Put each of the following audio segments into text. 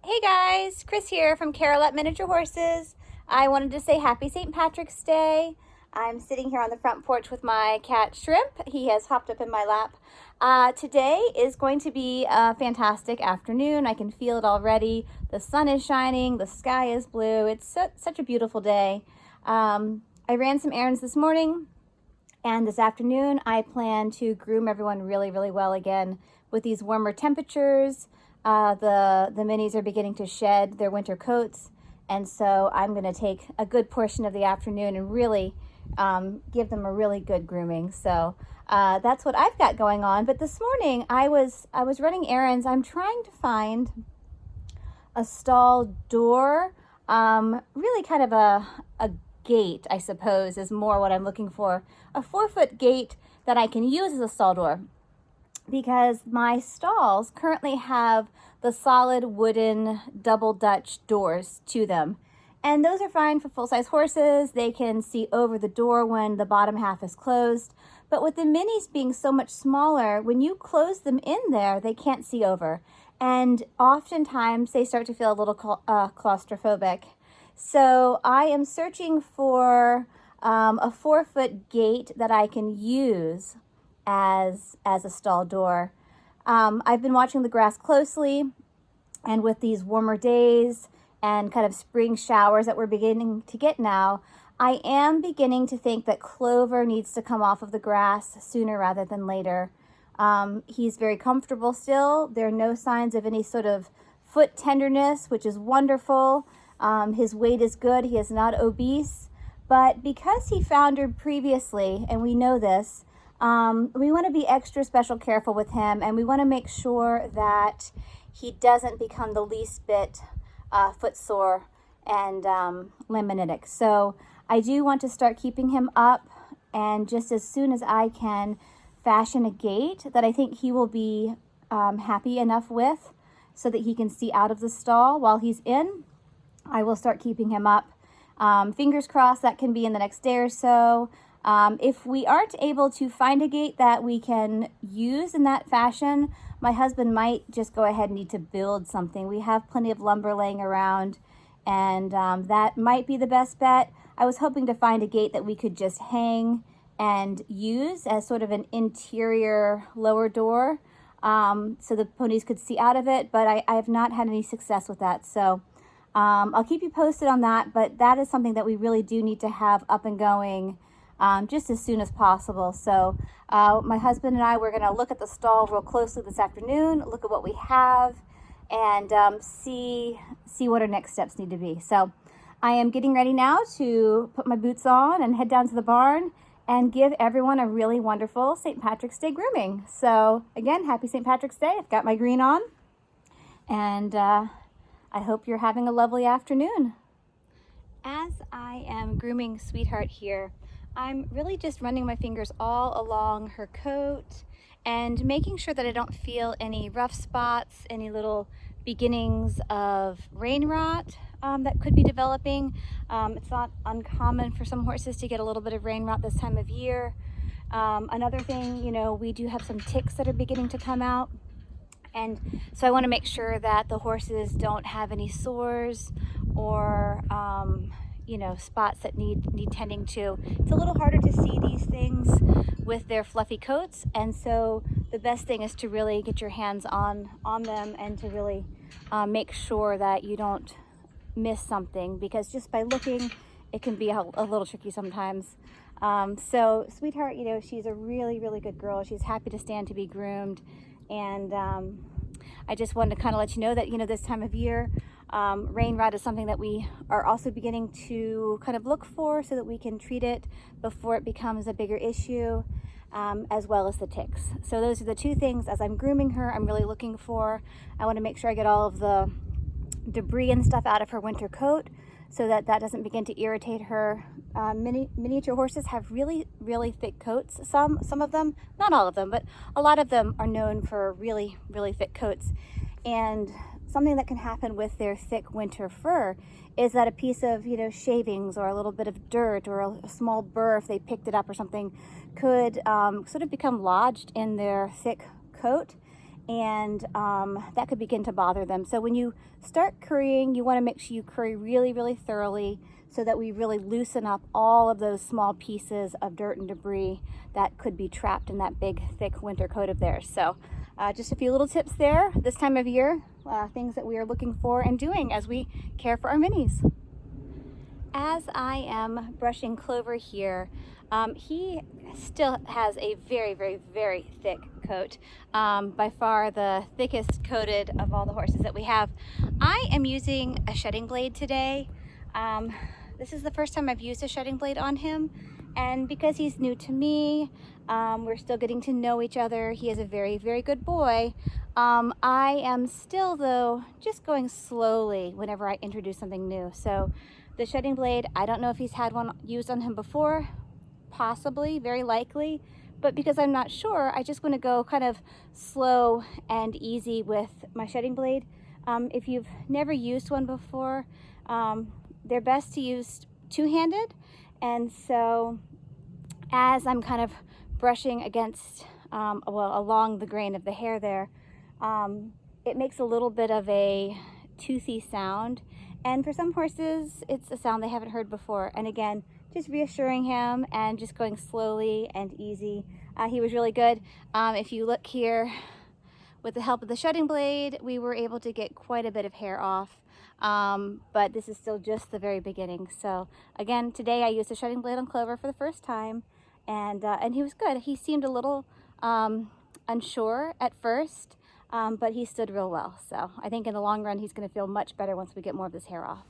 Hey guys, Chris here from Carolette Miniature Horses. I wanted to say happy St. Patrick's Day. I'm sitting here on the front porch with my cat Shrimp. He has hopped up in my lap. Today is going to be a fantastic afternoon. I can feel it already. The sun is shining, the sky is blue. It's such a beautiful day. I ran some errands this morning, and this afternoon I plan to groom everyone really well again with these warmer temperatures. The minis are beginning to shed their winter coats, and so I'm going to take a good portion of the afternoon and really give them a really good grooming. So that's what I've got going on. But this morning I was running errands. I'm trying to find a stall door, really kind of a gate, I suppose, is more what I'm looking for. A 4-foot gate that I can use as a stall door, because my stalls currently have the solid wooden double Dutch doors to them. And those are fine for full-size horses. They can see over the door when the bottom half is closed. But with the minis being so much smaller, when you close them in there, they can't see over. And oftentimes they start to feel a little claustrophobic. So I am searching for a 4-foot gate that I can use as a stall door. I've been watching the grass closely, and with these warmer days and kind of spring showers that we're beginning to get now, I am beginning to think that Clover needs to come off of the grass sooner rather than later. He's very comfortable still. There are no signs of any sort of foot tenderness, which is wonderful. His weight is good. He is not obese. But because he foundered previously, and we know this, we want to be extra special careful with him, and we want to make sure that he doesn't become the least bit footsore and laminitic. So I do want to start keeping him up, and just as soon as I can fashion a gate that I think he will be happy enough with so that he can see out of the stall while he's in, I will start keeping him up. Fingers crossed that can be in the next day or so. If we aren't able to find a gate that we can use in that fashion, my husband might just go ahead and need to build something. We have plenty of lumber laying around, and that might be the best bet. I was hoping to find a gate that we could just hang and use as sort of an interior lower door, so the ponies could see out of it, but I have not had any success with that. So I'll keep you posted on that, but that is something that we really do need to have up and going just as soon as possible. So my husband and I, we're going to look at the stall real closely this afternoon, look at what we have, and see what our next steps need to be. So I am getting ready now to put my boots on and head down to the barn and give everyone a really wonderful St. Patrick's Day grooming. So again, happy St. Patrick's Day. I've got my green on, and I hope you're having a lovely afternoon. As I am grooming Sweetheart here, I'm really just running my fingers all along her coat and making sure that I don't feel any rough spots, any little beginnings of rain rot that could be developing. It's not uncommon for some horses to get a little bit of rain rot this time of year. Another thing, we do have some ticks that are beginning to come out. And so I want to make sure that the horses don't have any sores or spots that need tending to. It's a little harder to see these things with their fluffy coats, and so the best thing is to really get your hands on them and to really make sure that you don't miss something, because just by looking it can be a little tricky sometimes. So Sweetheart, she's a really good girl. She's happy to stand to be groomed, and I just wanted to kind of let you know that this time of year, rain rot is something that we are also beginning to kind of look for so that we can treat it before it becomes a bigger issue, as well as the ticks. So those are the two things as I'm grooming her I'm really looking for. I want to make sure I get all of the debris and stuff out of her winter coat so that doesn't begin to irritate her. Miniature horses have really thick coats. Some of them, not all of them, but a lot of them are known for really thick coats. And something that can happen with their thick winter fur is that a piece of shavings or a little bit of dirt or a small burr, if they picked it up or something, could sort of become lodged in their thick coat, and that could begin to bother them. So when you start currying, you want to make sure you curry really, really thoroughly so that we really loosen up all of those small pieces of dirt and debris that could be trapped in that big, thick winter coat of theirs. So just a few little tips there this time of year, things that we are looking for and doing as we care for our minis. As I am brushing Clover here, he still has a very, very, very thick coat, by far the thickest coated of all the horses that we have. I am using a shedding blade today. This is the first time I've used a shedding blade on him, and because he's new to me, we're still getting to know each other. He is a very, very good boy. I am still, though, just going slowly whenever I introduce something new. So the shedding blade, I don't know if he's had one used on him before, possibly, very likely, but because I'm not sure, I just want to go kind of slow and easy with my shedding blade. If you've never used one before, they're best to use two-handed, and so as I'm kind of brushing against, along the grain of the hair there, it makes a little bit of a toothy sound, and for some horses it's a sound they haven't heard before. And again, just reassuring him and just going slowly and easy. He was really good. If you look here, with the help of the shedding blade, we were able to get quite a bit of hair off. But this is still just the very beginning. So again, today I used a shedding blade on Clover for the first time, and he was good. He seemed a little unsure at first, but he stood real well. So I think in the long run, he's going to feel much better once we get more of this hair off.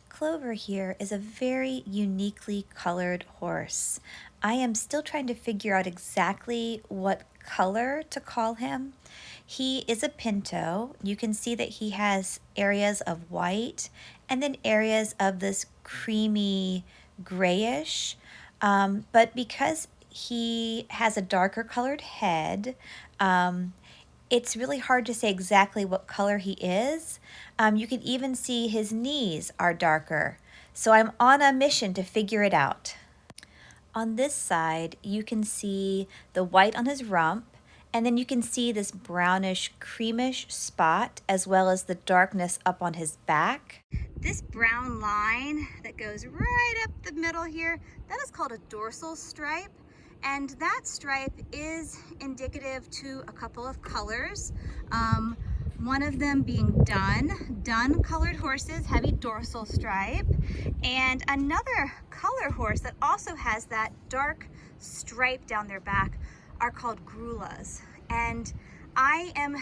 Clover here is a very uniquely colored horse. I am still trying to figure out exactly what color to call him. He is a pinto. You can see that he has areas of white and then areas of this creamy grayish. But because he has a darker colored head, it's really hard to say exactly what color he is. You can even see his knees are darker. So I'm on a mission to figure it out. On this side, you can see the white on his rump, and then you can see this brownish creamish spot as well as the darkness up on his back. This brown line that goes right up the middle here, that is called a dorsal stripe. And that stripe is indicative to a couple of colors. One of them being dun colored horses have a dorsal stripe, and another color horse that also has that dark stripe down their back are called grulas. And I am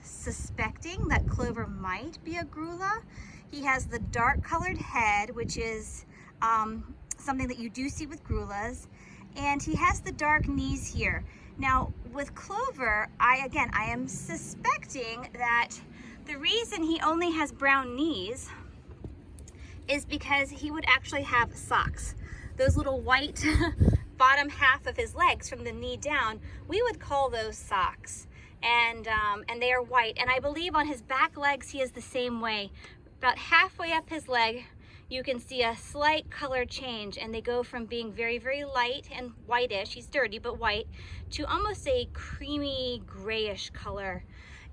suspecting that Clover might be a grula. He has the dark colored head, which is something that you do see with grulas, and he has the dark knees here. Now with Clover, I am suspecting that the reason he only has brown knees is because he would actually have socks. Those little white bottom half of his legs from the knee down, we would call those socks. And they are white. And I believe on his back legs he is the same way. About halfway up his leg, you can see a slight color change, and they go from being very, very light and whitish, he's dirty but white, to almost a creamy grayish color.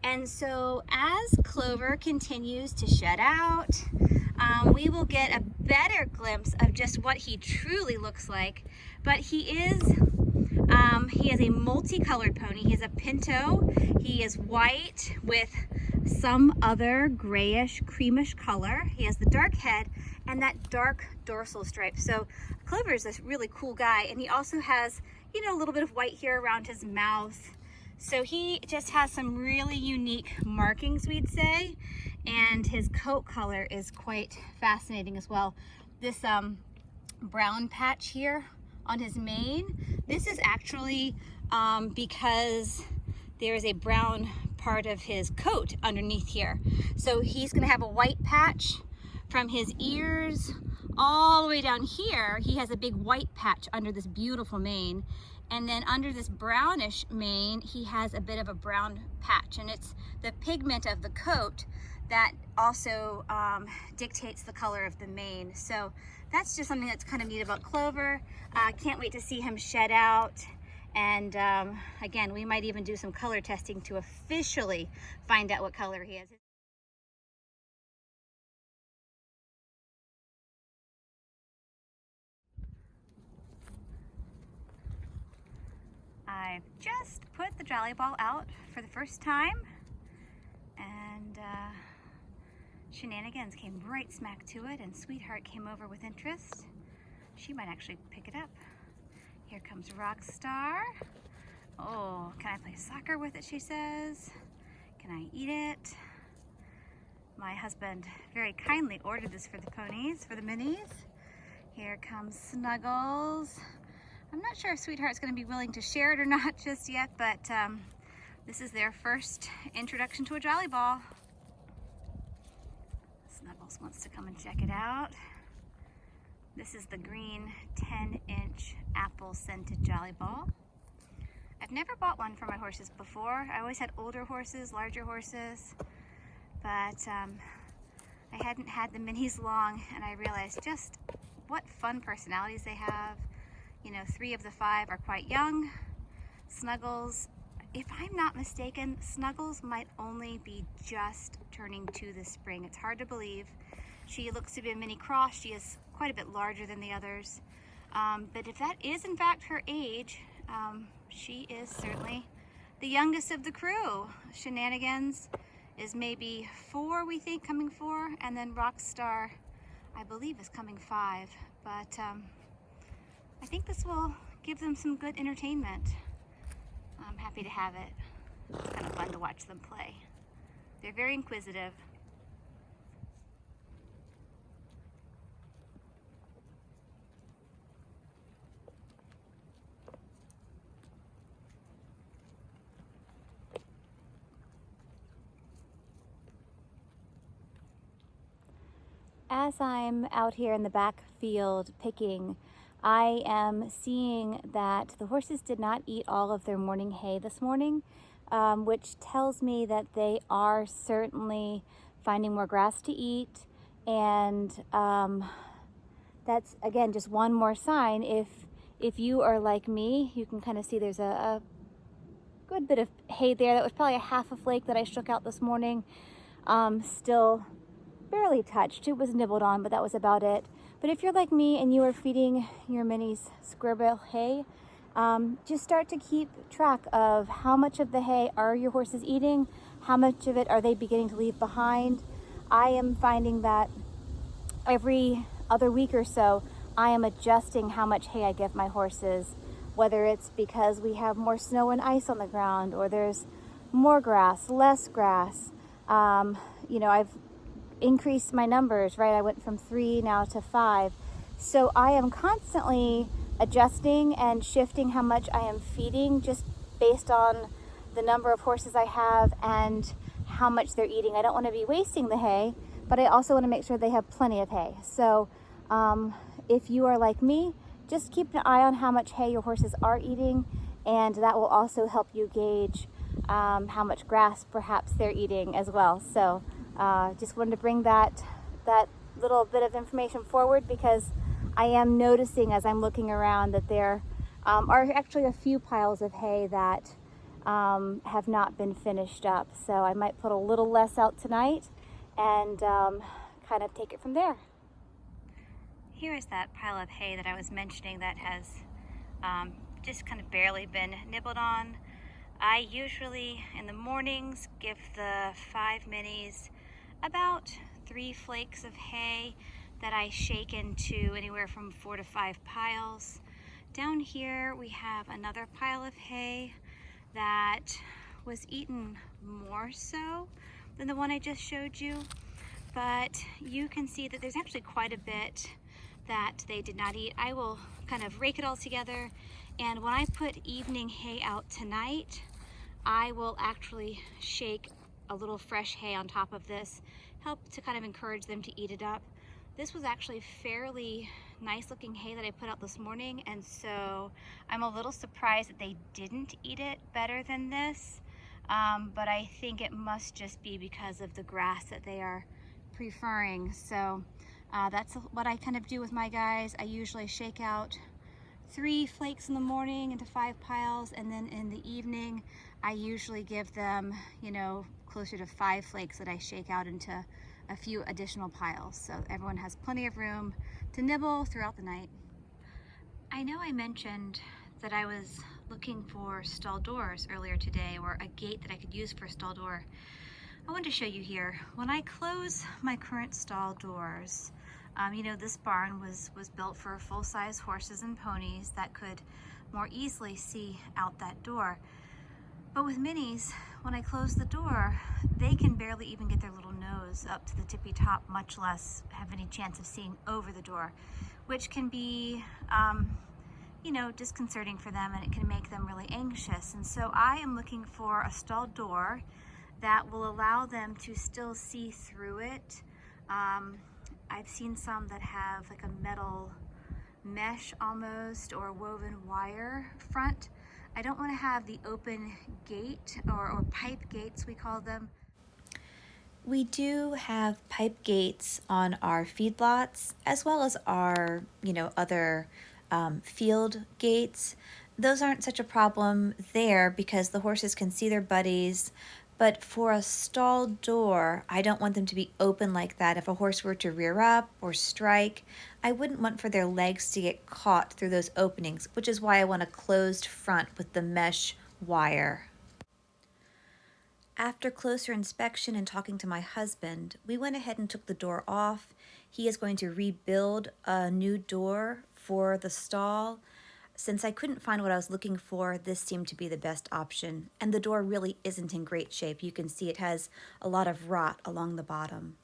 And so as Clover continues to shed out, we will get a better glimpse of just what he truly looks like. But he is a multicolored pony. He is a pinto. He is white with some other grayish, creamish color. He has the dark head and that dark dorsal stripe. So Clover is a really cool guy, and he also has, you know, a little bit of white here around his mouth. So he just has some really unique markings, we'd say, and his coat color is quite fascinating as well. This brown patch here on his mane, this is actually because there's a brown part of his coat underneath here. So he's gonna have a white patch from his ears all the way down here. He has a big white patch under this beautiful mane, and then under this brownish mane he has a bit of a brown patch, and it's the pigment of the coat that also dictates the color of the mane. So that's just something that's kind of neat about Clover. Can't wait to see him shed out And again, we might even do some color testing to officially find out what color he is. I've just put the jolly ball out for the first time, and Shenanigans came right smack to it, and Sweetheart came over with interest. She might actually pick it up. Here comes Rockstar. Oh, can I play soccer with it, she says. Can I eat it? My husband very kindly ordered this for the ponies, for the minis. Here comes Snuggles. I'm not sure if Sweetheart's going to be willing to share it or not just yet, but this is their first introduction to a jolly ball. Snuggles wants to come and check it out. This is the green 10-inch apple scented jolly ball. I've never bought one for my horses before. I always had older horses, larger horses, but I hadn't had the minis long, and I realized just what fun personalities they have. You know, 3 of the 5 are quite young. Snuggles, if I'm not mistaken, Snuggles might only be just turning 2 this spring. It's hard to believe. She looks to be a mini cross. She is quite a bit larger than the others. But if that is in fact her age, she is certainly the youngest of the crew. Shenanigans is maybe 4, we think, coming 4, and then Rockstar, I believe, is coming 5. But I think this will give them some good entertainment. I'm happy to have it. It's kind of fun to watch them play. They're very inquisitive. As I'm out here in the back field picking, I am seeing that the horses did not eat all of their morning hay this morning, which tells me that they are certainly finding more grass to eat. And that's, again, just one more sign. If you are like me, you can kind of see there's a good bit of hay there. That was probably a half a flake that I shook out this morning. Still barely touched. It was nibbled on, but that was about it. But if you're like me and you are feeding your minis square hay, just start to keep track of how much of the hay are your horses eating, how much of it are they beginning to leave behind. I am finding that every other week or so, I am adjusting how much hay I give my horses, whether it's because we have more snow and ice on the ground, or there's more grass, less grass. You know, I've increased my numbers, right? I went from 3 now to 5. So I am constantly adjusting and shifting how much I am feeding just based on the number of horses I have and how much they're eating. I don't want to be wasting the hay, but I also want to make sure they have plenty of hay. So if you are like me, just keep an eye on how much hay your horses are eating, and that will also help you gauge how much grass perhaps they're eating as well. So just wanted to bring that little bit of information forward, because I am noticing as I'm looking around that there are actually a few piles of hay that have not been finished up. So I might put a little less out tonight and kind of take it from there. Here is that pile of hay that I was mentioning that has just kind of barely been nibbled on. I usually in the mornings give the 5 minis about 3 flakes of hay that I shake into anywhere from 4 to 5 piles. Down here we have another pile of hay that was eaten more so than the one I just showed you, but you can see that there's actually quite a bit that they did not eat. I will kind of rake it all together, and when I put evening hay out tonight, I will actually shake a little fresh hay on top of this, help to kind of encourage them to eat it up. This was actually fairly nice looking hay that I put out this morning, and so I'm a little surprised that they didn't eat it better than this, but I think it must just be because of the grass that they are preferring. So that's what I kind of do with my guys. I usually shake out 3 flakes in the morning into 5 piles, and then in the evening I usually give them, you know, closer to 5 flakes that I shake out into a few additional piles, so everyone has plenty of room to nibble throughout the night. I know I mentioned that I was looking for stall doors earlier today, or a gate that I could use for a stall door. I wanted to show you here. When I close my current stall doors, you know, this barn was built for full-size horses and ponies that could more easily see out that door. But with minis, when I close the door, they can barely even get their little nose up to the tippy top, much less have any chance of seeing over the door, which can be, you know, disconcerting for them, and it can make them really anxious. And so I am looking for a stall door that will allow them to still see through it. I've seen some that have like a metal mesh almost, or woven wire front. I don't want to have the open gate, or pipe gates we call them. We do have pipe gates on our feedlots, as well as our, other field gates. Those aren't such a problem there because the horses can see their buddies. But for a stall door, I don't want them to be open like that. If a horse were to rear up or strike, I wouldn't want for their legs to get caught through those openings, which is why I want a closed front with the mesh wire. After closer inspection and talking to my husband, we went ahead and took the door off. He is going to rebuild a new door for the stall. Since I couldn't find what I was looking for, this seemed to be the best option. And the door really isn't in great shape. You can see it has a lot of rot along the bottom.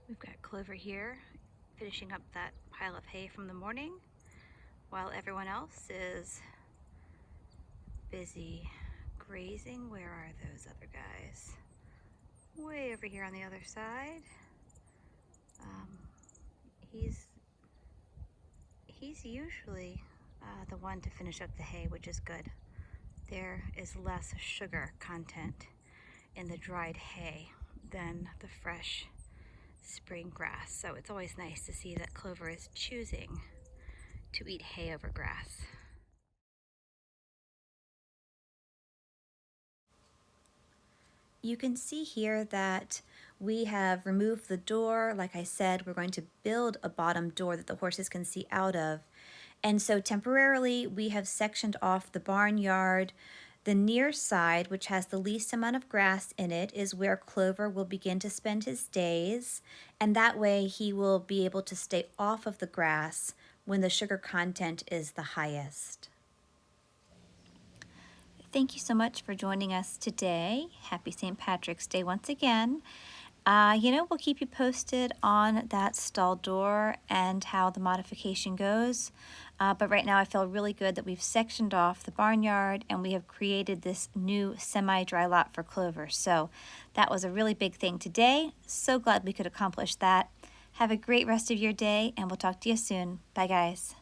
We've got Clover here finishing up that pile of hay from the morning, while everyone else is busy grazing. Where are those other guys? Way over here on the other side. He's usually the one to finish up the hay, which is good. There is less sugar content in the dried hay than the fresh spring grass, so it's always nice to see that Clover is choosing to eat hay over grass. You can see here that we have removed the door. Like I said, we're going to build a bottom door that the horses can see out of. And so temporarily we have sectioned off the barnyard. The near side, which has the least amount of grass in it, is where Clover will begin to spend his days. And that way he will be able to stay off of the grass when the sugar content is the highest. Thank you so much for joining us today. Happy St. Patrick's Day once again. We'll keep you posted on that stall door and how the modification goes. But right now I feel really good that we've sectioned off the barnyard and we have created this new semi-dry lot for Clover. So that was a really big thing today. So glad we could accomplish that. Have a great rest of your day, and we'll talk to you soon. Bye, guys.